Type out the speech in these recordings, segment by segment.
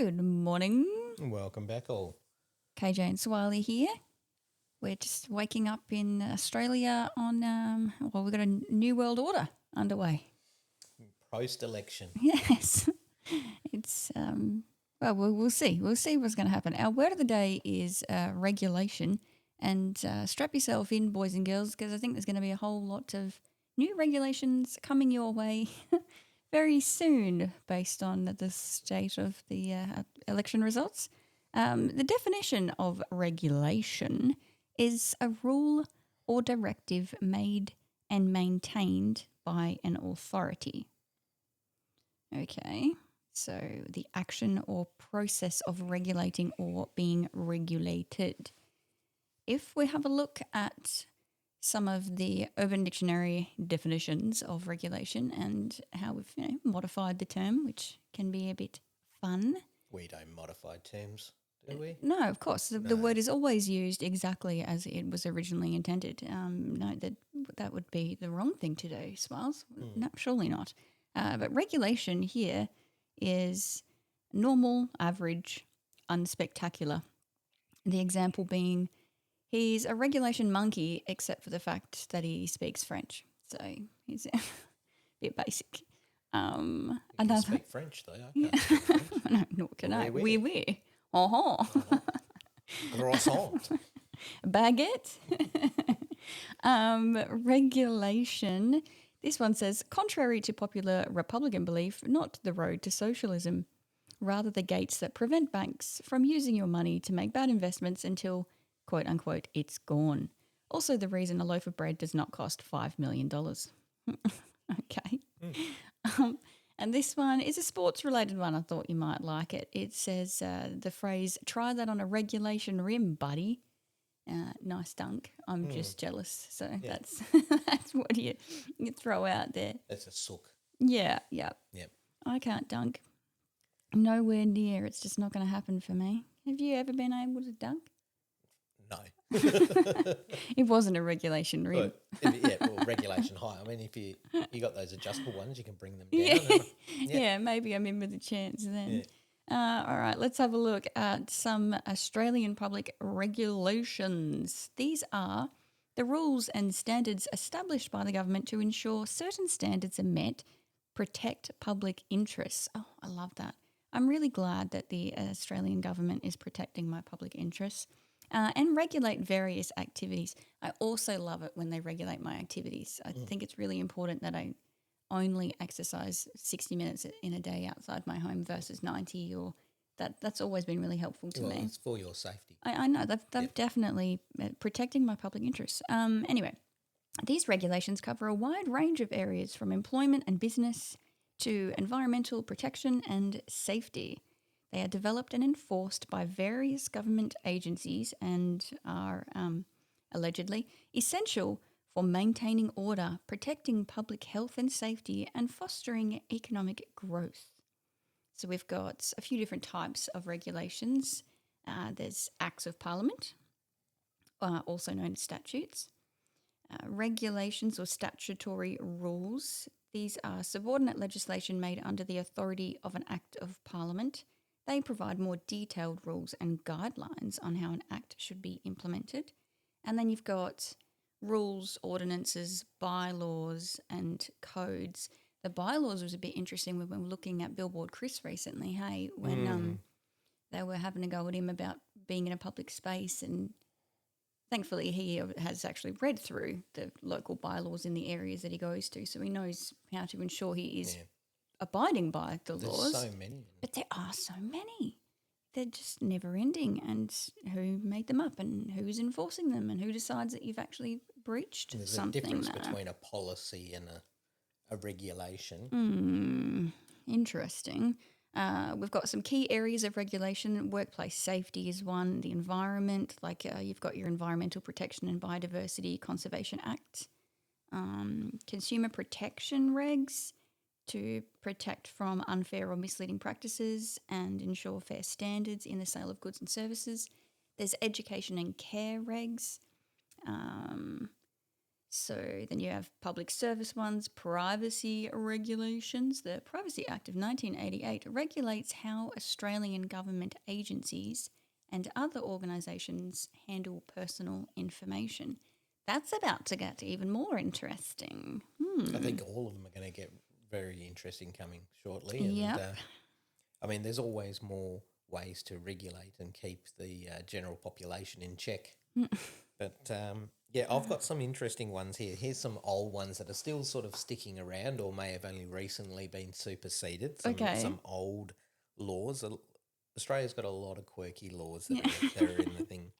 Good morning. Welcome back, all. KJ and Swiley here. We're just waking up in Australia on, we've got a new world order underway. Post-election. Yes. It's, we'll see. We'll see what's going to happen. Our word of the day is regulation. And strap yourself in, boys and girls, because I think there's going to be a whole lot of new regulations coming your way very soon based on the state of the election results. The definition of regulation is a rule or directive made and maintained by an authority. Okay, so the action or process of regulating or being regulated. If we have a look at some of the Urban Dictionary definitions of regulation and how we've modified the term, which can be a bit fun. We don't modify terms, do we? No, of course. The word is always used exactly as it was originally intended. No, that would be the wrong thing to do, Smiles. No, surely not. But regulation here is normal, average, unspectacular. The example being he's a regulation monkey except for the fact that he speaks French. So he's a bit basic. You can speak French, though. I can't speak French. No, nor can I. Oui, oui. Oui, oui. Uh-huh. Croissant. Baguette. Regulation. This one says, contrary to popular Republican belief, not the road to socialism, rather the gates that prevent banks from using your money to make bad investments until, quote unquote, it's gone. Also the reason a loaf of bread does not cost $5 million. Okay. And this one is a sports-related one. I thought you might like it. It says the phrase, try that on a regulation rim, buddy. Nice dunk. I'm just jealous. So that's what you throw out there. That's a sook. Yeah. Yep. I can't dunk. Nowhere near. It's just not going to happen for me. Have you ever been able to dunk? No. It wasn't a regulation rim. Well, regulation high. I mean, if you got those adjustable ones, you can bring them down. Yeah, maybe I'm in with a chance then. All right, let's have a look at some Australian public regulations. These are the rules and standards established by the government to ensure certain standards are met, protect public interests. Oh, I love that. I'm really glad that the Australian government is protecting my public interests. And regulate various activities. I also love it when they regulate my activities. I think it's really important that I only exercise 60 minutes in a day outside my home versus 90, or that's always been really helpful to me. It's for your safety. I know, they've definitely protecting my public interests. Anyway, these regulations cover a wide range of areas from employment and business to environmental protection and safety. They are developed and enforced by various government agencies and are allegedly essential for maintaining order, protecting public health and safety, and fostering economic growth. So we've got a few different types of regulations. There's Acts of Parliament, also known as statutes. Regulations or statutory rules. These are subordinate legislation made under the authority of an Act of Parliament. They provide more detailed rules and guidelines on how an act should be implemented. And then you've got rules, ordinances, bylaws and codes. The bylaws was a bit interesting when we were looking at Billboard Chris recently, hey, when they were having a go at him about being in a public space, and thankfully he has actually read through the local bylaws in the areas that he goes to, so he knows how to ensure he is abiding by the laws. There's so many. But there are so many. They're just never ending. And who made them up and who's enforcing them and who decides that you've actually breached There's something. There's a difference between a policy and a regulation. Interesting. We've got some key areas of regulation. Workplace safety is one. The environment, like you've got your Environmental Protection and Biodiversity Conservation Act. Consumer protection regs, to protect from unfair or misleading practices and ensure fair standards in the sale of goods and services. There's education and care regs. So then you have public service ones, privacy regulations. The Privacy Act of 1988 regulates how Australian government agencies and other organisations handle personal information. That's about to get even more interesting. I think all of them are going to get very interesting coming shortly. Yep. And I mean, there's always more ways to regulate and keep the general population in check. But yeah, I've got some interesting ones here. Here's some old ones that are still sort of sticking around or may have only recently been superseded. Some old laws. Australia's got a lot of quirky laws that are in the thing.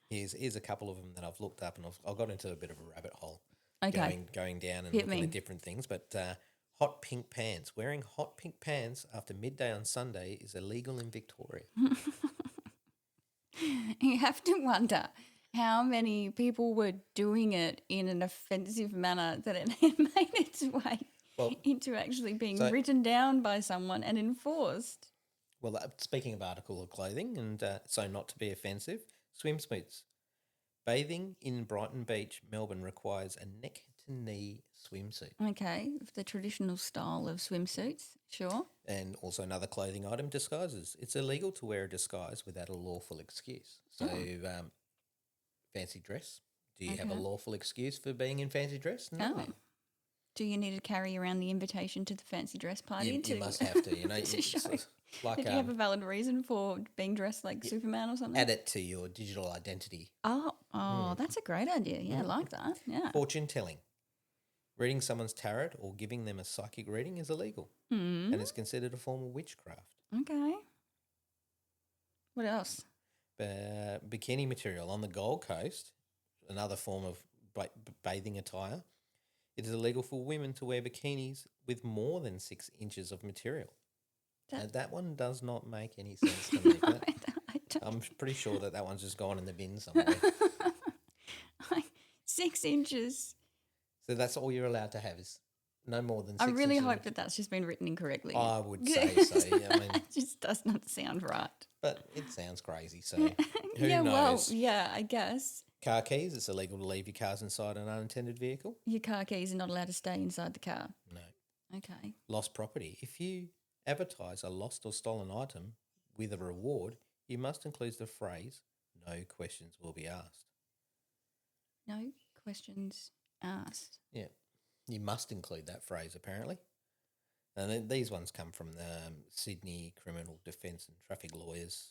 Here's a couple of them that I've looked up, and I've got into a bit of a rabbit hole. Okay. Going down and Hit looking me. at different things. But hot pink pants. Wearing hot pink pants after midday on Sunday is illegal in Victoria. You have to wonder how many people were doing it in an offensive manner that it made its way into actually being written down by someone and enforced. Well, speaking of article of clothing, and so not to be offensive, swimsuits. Bathing in Brighton Beach, Melbourne requires a neck-to-knee swimsuit. Okay, the traditional style of swimsuits, sure. And also another clothing item, disguises. It's illegal to wear a disguise without a lawful excuse. So, fancy dress. Do you have a lawful excuse for being in fancy dress? No. Oh. Do you need to carry around the invitation to the fancy dress party? You must have to, you know. to show like, that you have a valid reason for being dressed like Superman or something? Add it to your digital identity. Oh, that's a great idea. Yeah, I like that. Yeah. Fortune telling. Reading someone's tarot or giving them a psychic reading is illegal and is considered a form of witchcraft. Okay. What else? Bikini material. On the Gold Coast, another form of bathing attire, it is illegal for women to wear bikinis with more than 6 inches of material. That one does not make any sense to me. I'm pretty sure that one's just gone in the bin somewhere. 6 inches. So that's all you're allowed to have is no more than 6 I inches. really hope that that's just been written incorrectly. I would say so. I mean, it just does not sound right. But it sounds crazy, so who knows? Well, yeah, I guess. Car keys, it's illegal to leave your cars inside an unattended vehicle. Your car keys are not allowed to stay inside the car. No. Okay. Lost property. If you advertise a lost or stolen item with a reward, you must include the phrase, no questions will be asked. No questions asked. Yeah. You must include that phrase, apparently. And then these ones come from the Sydney Criminal Defence and Traffic Lawyers.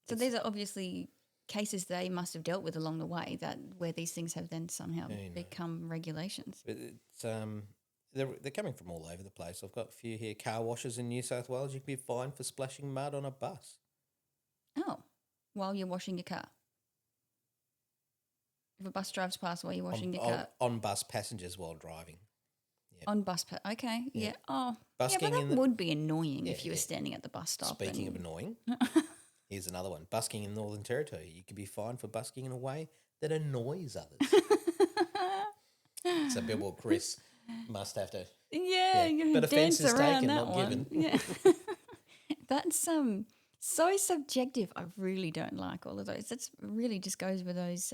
So these are obviously cases they must have dealt with along the way where these things have then somehow become regulations. But it's they're coming from all over the place. I've got a few here. Car washes in New South Wales, you can be fined for splashing mud on a bus. Oh, while you're washing your car. If a bus drives past while you're washing your car. On bus passengers while driving. Yep. On bus okay, yeah. Oh, busking but that would be annoying if you were standing at the bus stop. Speaking of annoying, here's another one. Busking in Northern Territory. You could be fined for busking in a way that annoys others. So Billboard Chris must have to. Yeah. But offence is taken, not one. given. Yeah. That's so subjective. I really don't like all of those. That's really just goes with those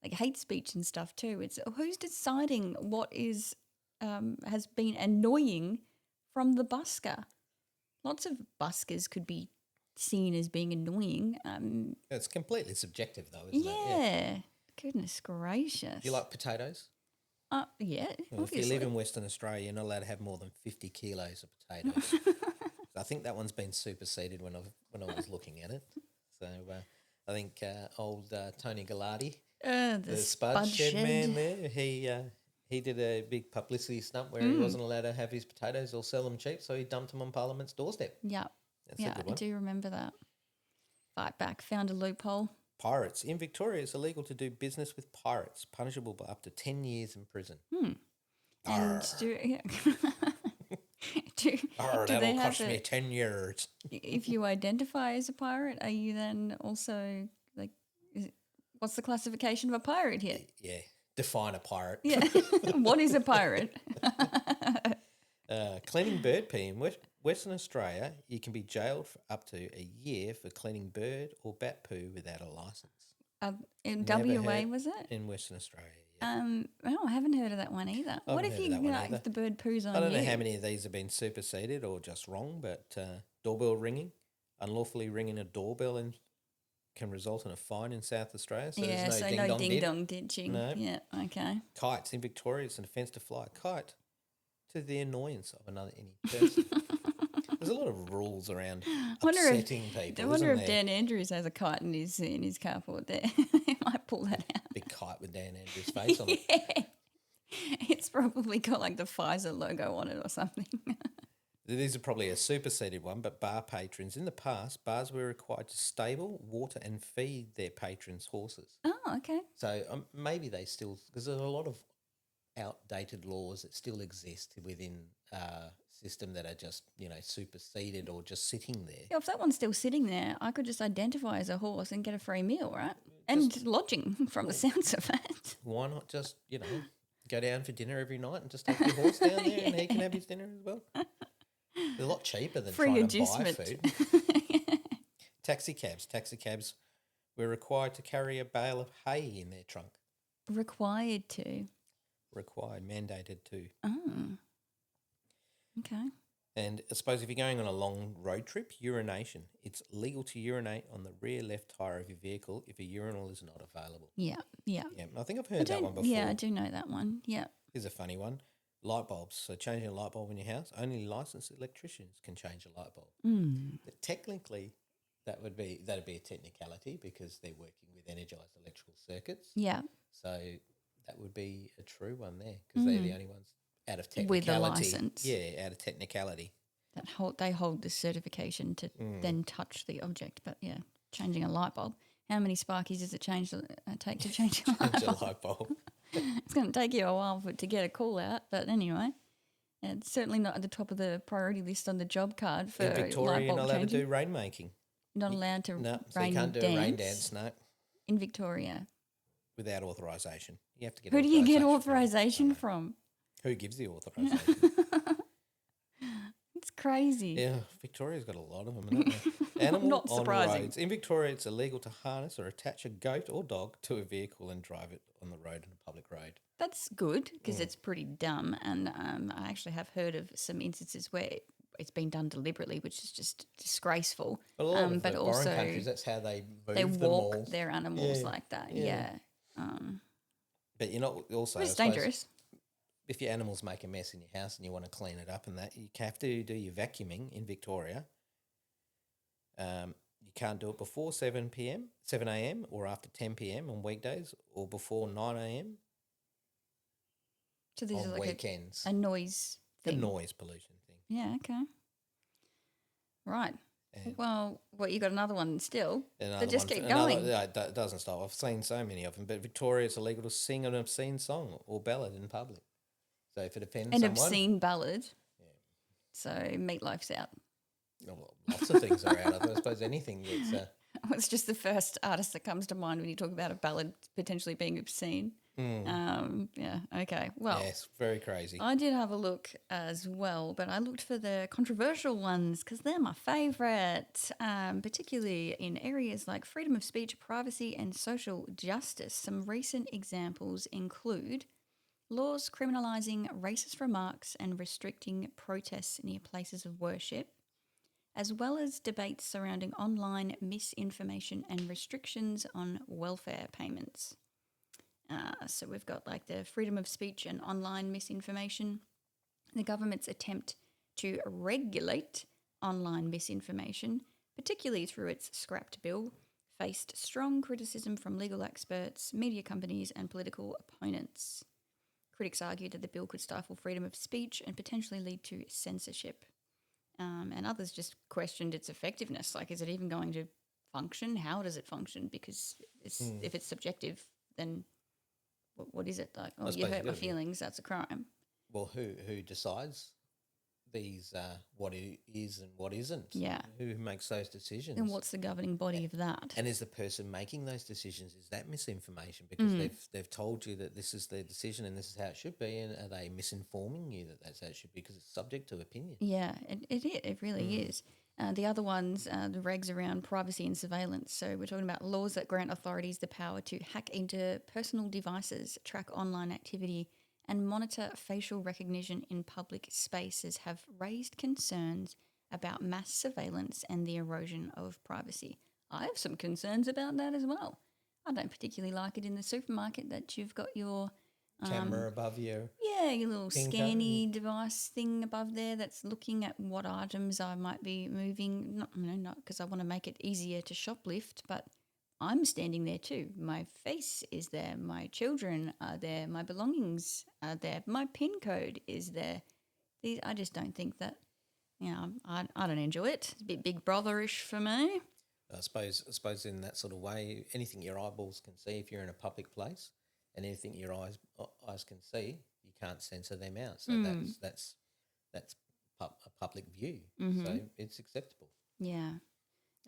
like hate speech and stuff too. It's who's deciding what is has been annoying from the busker. Lots of buskers could be seen as being annoying. It's completely subjective though, isn't it? Yeah. Goodness gracious. Do you like potatoes? Yeah, well, obviously. If you live in Western Australia, you're not allowed to have more than 50 kilos of potatoes. So I think that one's been superseded when I was looking at it. So I think old Tony Gallardi, the Spud Shed man there, he did a big publicity stunt where he wasn't allowed to have his potatoes or sell them cheap, so he dumped them on Parliament's doorstep. Yeah. That's a good one. I do remember that. Fight back, found a loophole. Pirates. In Victoria, it's illegal to do business with pirates, punishable by up to 10 years in prison. And that'll cost me 10 years. If you identify as a pirate, are you then also like, what's the classification of a pirate here? Yeah, define a pirate. Yeah, what is a pirate? Cleaning bird pee in Western Australia, you can be jailed for up to a year for cleaning bird or bat poo without a licence. In WA, was it? In Western Australia, I haven't heard of that one either. I What haven't if heard of that one either. if the bird poos on I don't you? know how many of these have been superseded or just wrong, but doorbell ringing, unlawfully ringing a doorbell can result in a fine in South Australia. So Yeah, there's no so ding no dong ding dong ditching. No. Yeah, okay. Kites in Victoria, it's an offence to fly a kite to the annoyance of any person. There's a lot of rules around upsetting people. I wonder isn't if there? Dan Andrews has a kite in his carport there. He might pull that out. Big kite with Dan Andrews' face on it. Yeah. It's probably got like the Pfizer logo on it or something. These are probably a superseded one, but bar patrons. In the past, bars were required to stable, water and feed their patrons' horses. Oh, okay. So maybe they still, because there's a lot of outdated laws that still exist within system that are just, superseded or just sitting there. Yeah, if that one's still sitting there, I could just identify as a horse and get a free meal, right? And lodging from the sounds of it. Why not just, go down for dinner every night and just take your horse down there and he can have his dinner as well? They're a lot cheaper than Free trying to buy adjustment. food. Taxi cabs were required to carry a bale of hay in their trunk. Required to. Mandated to. Oh. Okay. And I suppose if you're going on a long road trip, urination. It's legal to urinate on the rear left tyre of your vehicle if a urinal is not available. Yeah. Yeah, I think I've heard that one before. Yeah, I do know that one. Yeah. Here's a funny one. Light bulbs. So changing a light bulb in your house, only licensed electricians can change a light bulb. But technically, that'd be a technicality because they're working with energised electrical circuits. Yeah. So that would be a true one there because they're the only ones out of technicality. With a licence. Yeah, out of technicality. They hold the certification to then touch the object. But yeah, changing a light bulb. How many sparkies does it take to change a light bulb? Change a light bulb. It's going to take you a while to get a call out, but anyway, it's certainly not at the top of the priority list on the job card for In Victoria, light you're bulb not allowed changing. to do rainmaking. Not allowed to No, so rain you can't do dance a rain dance, no, in Victoria. without authorisation. You have to get Who do you get authorisation authorisation from? Who gives the authorisation? It's crazy. Yeah, Victoria's got a lot of them, don't they? Animal Not on surprising. roads. In Victoria, it's illegal to harness or attach a goat or dog to a vehicle and drive it on the road, on a public road. That's good because it's pretty dumb, and I actually have heard of some instances where it's been done deliberately, which is just disgraceful. But a lot of but the also foreign countries, that's how they move they them walk all. their animals Yeah, like that. yeah. Yeah. But you're not also. It's I suppose, dangerous. if your animals make a mess in your house and you want to clean it up and that, you have to do your vacuuming in Victoria. You can't do it before 7 a.m. or after 10 p.m. on weekdays or before 9 a.m. So this is on like weekends. a noise The thing. noise pollution thing. Yeah, okay. Right. And Well, you got another one still. another They just one- keep another- going. yeah, it doesn't stop. I've seen so many of them. But Victoria, it's illegal to sing an obscene song or ballad in public. So if it offends An someone, obscene ballad. So Meatloaf's out. well, lots of things are out. I suppose anything that's It's just the first artist that comes to mind when you talk about a ballad potentially being obscene. Yeah, okay. Well, yes, very crazy. I did have a look as well, but I looked for the controversial ones because they're my favourite, particularly in areas like freedom of speech, privacy and social justice. Some recent examples include laws criminalising racist remarks and restricting protests near places of worship, as well as debates surrounding online misinformation and restrictions on welfare payments. So we've got like the freedom of speech and online misinformation. The government's attempt to regulate online misinformation, particularly through its scrapped bill, faced strong criticism from legal experts, media companies and political opponents. Critics argued that the bill could stifle freedom of speech and potentially lead to censorship. And others just questioned its effectiveness. Like, is it even going to function? How does it function? Because if it's subjective, then what is it? Like, oh, you suppose hurt you my gotta be- feelings, that's a crime. Well, who decides these what it is and what isn't? Yeah. Who makes those decisions? And what's the governing body of that? And is the person making those decisions, is that misinformation because they've told you that this is their decision and this is how it should be, and are they misinforming you that that's how it should be because it's subject to opinion? Yeah, it really is. The other ones, the regs around privacy and surveillance. So we're talking about laws that grant authorities the power to hack into personal devices, track online activity, and monitor facial recognition in public spaces have raised concerns about mass surveillance and the erosion of privacy. I have some concerns about that as well. I don't particularly like it in the supermarket that you've got your Camera above you. yeah, your little Pin scanny device thing above there that's looking at what items I might be moving. Not because I want to make it easier to shoplift, but I'm standing there too. My face is there. My children are there. My belongings are there. My PIN code is there. I just don't think that, I don't enjoy it. It's a bit Big Brotherish for me. I suppose in that sort of way, anything your eyeballs can see if you're in a public place, and anything your eyes can see, you can't censor them out. So that's a public view. So it's acceptable. Yeah,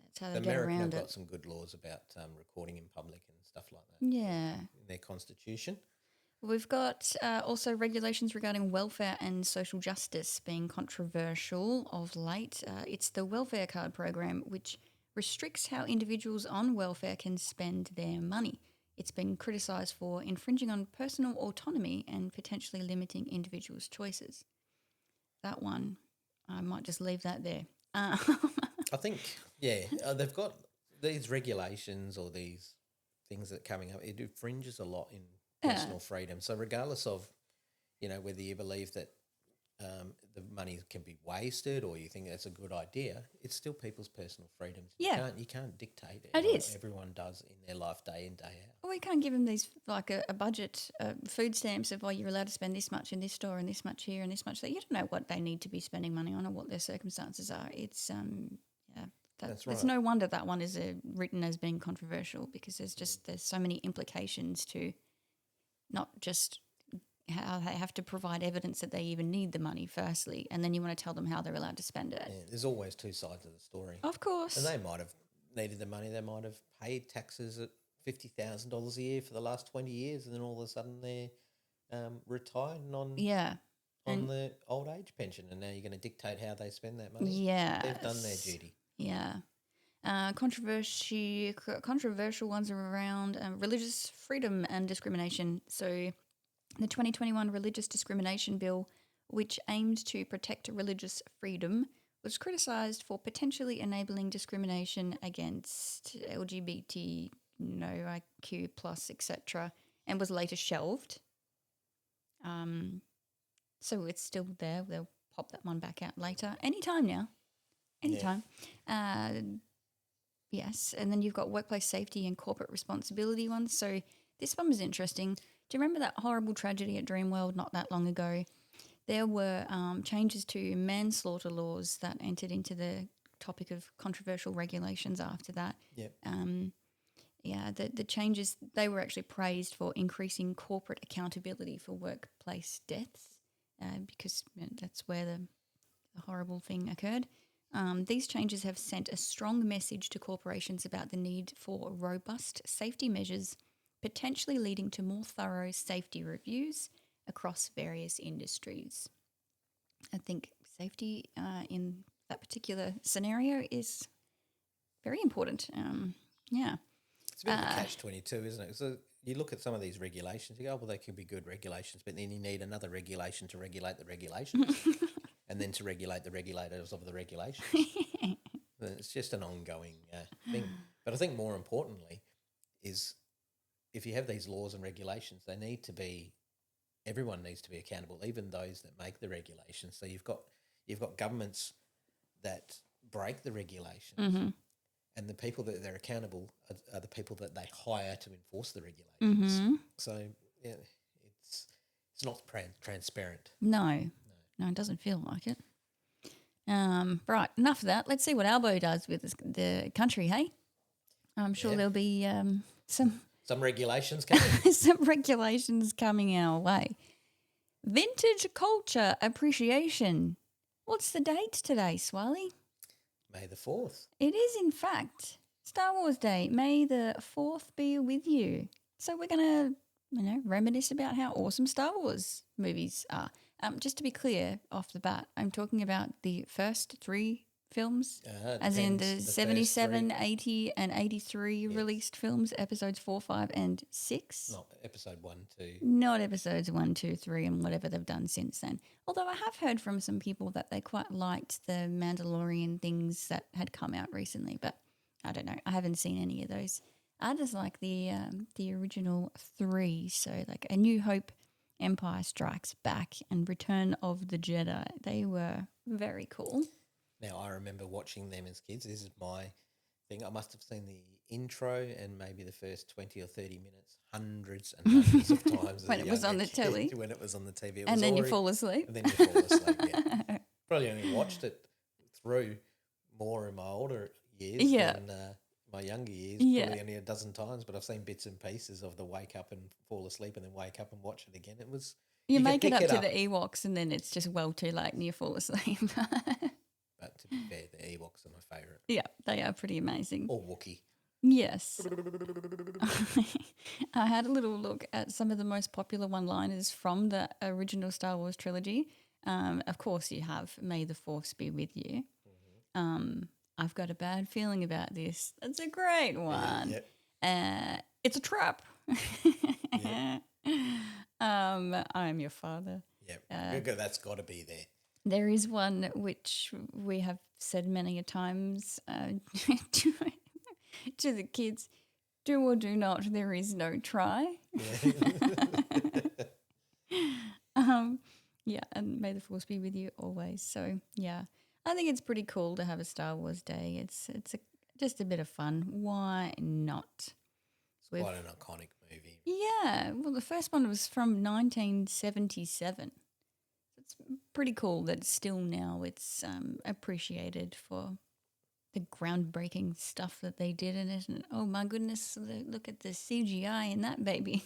that's how they So get America have around got it. some good laws about recording in public and stuff like that Yeah. in their constitution. We've got also regulations regarding welfare and social justice being controversial of late. It's the welfare card program, which restricts how individuals on welfare can spend their money. It's been criticised for infringing on personal autonomy and potentially limiting individuals' choices. That one, I might just leave that there. I think, they've got these regulations or these things that are coming up. It infringes a lot in personal freedom. So regardless of, whether you believe that the money can be wasted or you think that's a good idea, it's still people's personal freedoms. Yeah. You can't dictate It what is. everyone does in their life day in, day out. Well, we can't give them these like a budget, food stamps of, you're allowed to spend this much in this store and this much here and this much there. You don't know what they need to be spending money on or what their circumstances are. It's That's right. It's no wonder that one is written as being controversial, because there's so many implications to not just how they have to provide evidence that they even need the money firstly, and then you want to tell them how they're allowed to spend it. Yeah, there's always two sides of the story. Of course. And they might have needed the money. They might have paid taxes at $50,000 a year for the last 20 years, and then all of a sudden they're retired and on the old age pension, and now you're going to dictate how they spend that money. Yeah, They've done their duty. Yeah. Controversial ones are around religious freedom and discrimination. So the 2021 Religious Discrimination Bill, which aimed to protect religious freedom, was criticised for potentially enabling discrimination against LGBT, IQ plus, etc., and was later shelved. So it's still there. They'll pop that one back out later. Anytime now. Anytime. Yes, and then you've got workplace safety and corporate responsibility ones. So this one was interesting. Do you remember that horrible tragedy at Dreamworld not that long ago? There were changes to manslaughter laws that entered into the topic of controversial regulations after that. Yep. The changes, they were actually praised for increasing corporate accountability for workplace deaths because that's where the horrible thing occurred. These changes have sent a strong message to corporations about the need for robust safety measures, potentially leading to more thorough safety reviews across various industries. I think safety in that particular scenario is very important. It's a bit of a catch-22, isn't it? So you look at some of these regulations, you go, well, they could be good regulations, but then you need another regulation to regulate the regulations. And then to regulate the regulators of the regulations. It's just an ongoing thing. But I think more importantly is if you have these laws and regulations, everyone needs to be accountable, even those that make the regulations. So you've got governments that break the regulations, and the people that they're accountable are the people that they hire to enforce the regulations. So it's not transparent. No, it doesn't feel like it. Right, enough of that. Let's see what Albo does with the country, hey? I'm sure there'll be some regulations coming. some regulations coming our way. Vintage culture appreciation. What's the date today, Swally? May the 4th. It is, in fact, Star Wars Day. May the 4th be with you. So we're going to, reminisce about how awesome Star Wars movies are. Just to be clear off the bat, I'm talking about the first 3 films, It as in depends. the first 77, three- 80, and 83 Yes. released films, episodes 4, 5, and 6. Not episode 1, 2. Not episodes 1, 2, 3, and whatever they've done since then. Although I have heard from some people that they quite liked the Mandalorian things that had come out recently, but I don't know. I haven't seen any of those. I just like the original 3, so like A New Hope, Empire Strikes Back, and Return of the Jedi. They were very cool. Now, I remember watching them as kids. This is my thing. I must have seen the intro and maybe the first 20 or 30 minutes hundreds and hundreds of times. When it was on the telly. When it was on the TV. And then you fall asleep. And then you fall asleep, yeah. Probably only watched it through more in my older years than my younger years. Yeah. Probably only a dozen times, but I've seen bits and pieces of the wake up and fall asleep and then wake up and watch it again. It was... You make could it pick up to the Ewoks and then it's just well too late and you fall asleep. But to be fair, the Ewoks are my favourite. Yeah, they are pretty amazing. Or Wookiee. Yes. I had a little look at some of the most popular one-liners from the original Star Wars trilogy. Of course, you have "May the Force be with you." Mm-hmm. I've got a bad feeling about this. That's a great one. Yep. It's a trap. Yep. I am your father. Yep. That's got to be there. There is one which we have said many a times to the kids: do or do not, there is no try. Yeah. And may the force be with you always. So yeah, I think it's pretty cool to have a Star Wars Day. It's just a bit of fun. Why not? It's quite an iconic movie. Yeah, well, the first one was from 1977. It's pretty cool that still now it's appreciated for the groundbreaking stuff that they did in it. And oh my goodness, look at the CGI in that baby.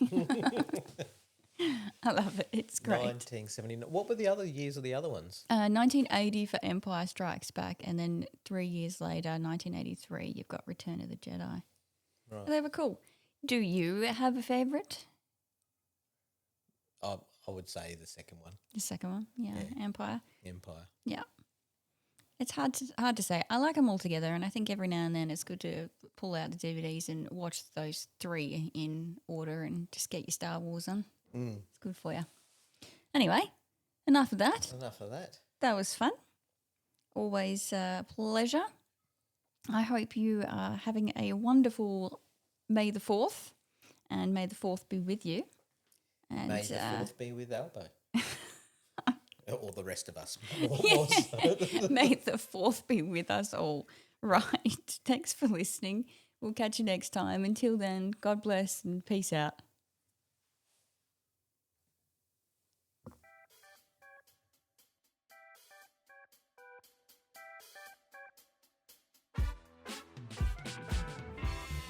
I love it. It's great. 1979. What were the other years of the other ones? 1980 for Empire Strikes Back, and then 3 years later, 1983, you've got Return of the Jedi. Right. They were cool. Do you have a favourite? I would say the second one. The second one, yeah. Empire. Yeah. It's hard to say. I like them all together, and I think every now and then it's good to pull out the DVDs and watch those 3 in order and just get your Star Wars on. It's good for you. Anyway, enough of that. That was fun. Always a pleasure. I hope you are having a wonderful May the 4th, and may the 4th be with you. And, may the 4th be with Albo. Or the rest of us. May the 4th be with us all. Right. Thanks for listening. We'll catch you next time. Until then, God bless and peace out.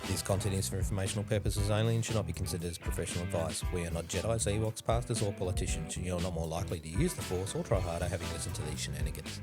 This content is for informational purposes only and should not be considered as professional advice. We are not Jedis, Ewoks, pastors or politicians. You're not more likely to use the Force or try harder having listened to these shenanigans.